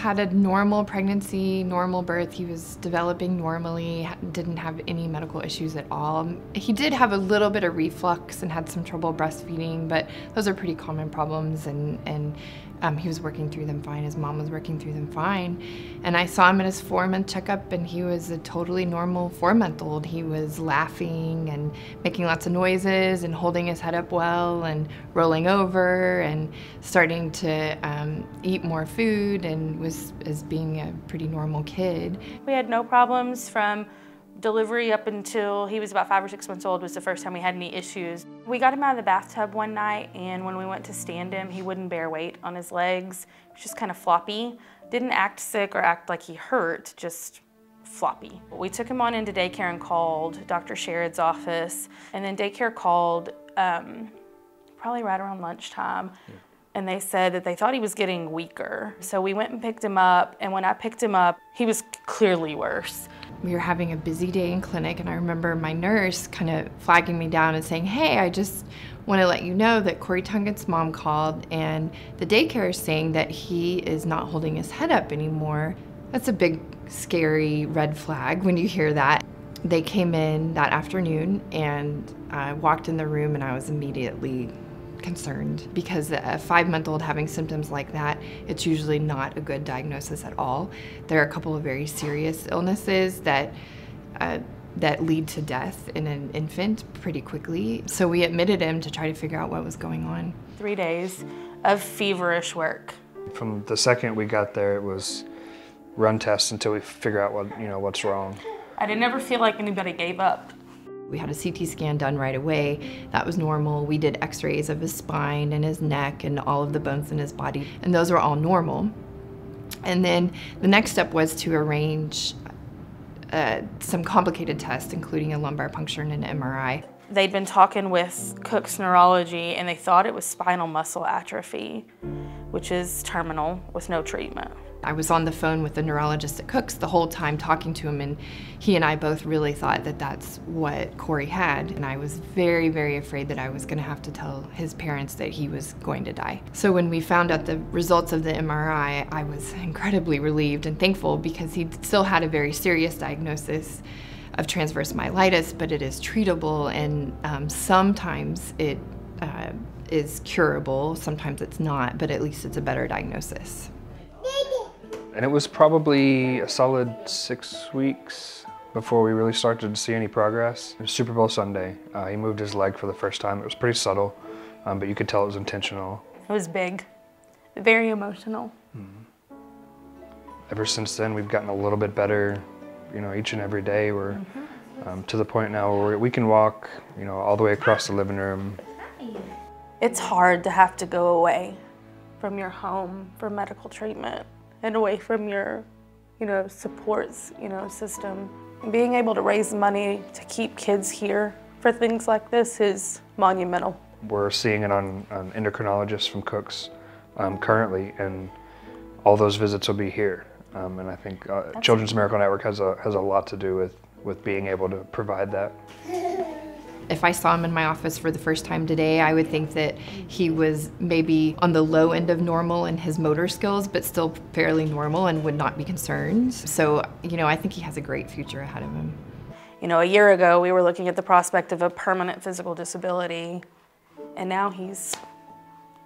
Had a normal pregnancy, normal birth. He was developing normally, didn't have any medical issues at all. He did have a little bit of reflux and had some trouble breastfeeding, but those are pretty common problems, and he was working through them fine. His mom was working through them fine. And I saw him at his 4-month checkup, and he was a totally normal 4-month-old. He was laughing and making lots of noises and holding his head up well and rolling over and starting to eat more food, and was as being a pretty normal kid. We had no problems from delivery up until he was about 5 or 6 months old was the first time we had any issues. We got him out of the bathtub one night, and when we went to stand him, he wouldn't bear weight on his legs. He was just kind of floppy. Didn't act sick or act like he hurt, just floppy. We took him on into daycare and called Dr. Sherrod's office, and then daycare called probably right around lunchtime. Yeah. And they said that they thought he was getting weaker. So we went and picked him up, and when I picked him up, he was clearly worse. We were having a busy day in clinic, and I remember my nurse kind of flagging me down and saying, "Hey, I just want to let you know that Cory Tounget's mom called, and the daycare is saying that he is not holding his head up anymore." That's a big, scary red flag when you hear that. They came in that afternoon, and I walked in the room, and I was immediately concerned, because a 5-month-old having symptoms like that, it's usually not a good diagnosis at all. There are a couple of very serious illnesses that lead to death in an infant pretty quickly. So we admitted him to try to figure out what was going on. 3 days of feverish work. From the second we got there, it was run tests until we figure out what's wrong. I didn't ever feel like anybody gave up. We had a CT scan done right away. That was normal. We did x-rays of his spine and his neck and all of the bones in his body, and those were all normal. And then the next step was to arrange some complicated tests, including a lumbar puncture and an MRI. They'd been talking with Cook's neurology, and they thought it was spinal muscle atrophy, which is terminal with no treatment. I was on the phone with the neurologist at Cook's the whole time talking to him, and he and I both really thought that that's what Cory had. And I was very, very afraid that I was going to have to tell his parents that he was going to die. So when we found out the results of the MRI, I was incredibly relieved and thankful, because he still had a very serious diagnosis of transverse myelitis, but it is treatable, and sometimes it is curable, sometimes it's not, but at least it's a better diagnosis. And it was probably a solid 6 weeks before we really started to see any progress. It was Super Bowl Sunday. He moved his leg for the first time. It was pretty subtle, but you could tell it was intentional. It was big, very emotional. Ever since then, we've gotten a little bit better, each and every day. We're to the point now where we can walk, all the way across the living room. It's hard to have to go away from your home for medical treatment and away from your, supports, system. Being able to raise money to keep kids here for things like this is monumental. We're seeing it on endocrinologists from Cook's currently, and all those visits will be here. And I think Children's Miracle Network has a lot to do with being able to provide that. If I saw him in my office for the first time today, I would think that he was maybe on the low end of normal in his motor skills, but still fairly normal and would not be concerned. So, I think he has a great future ahead of him. A year ago, we were looking at the prospect of a permanent physical disability, and now he's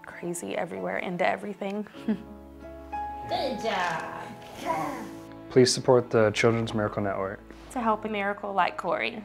crazy everywhere, into everything. Good job. Please support the Children's Miracle Network To help a miracle like Cory.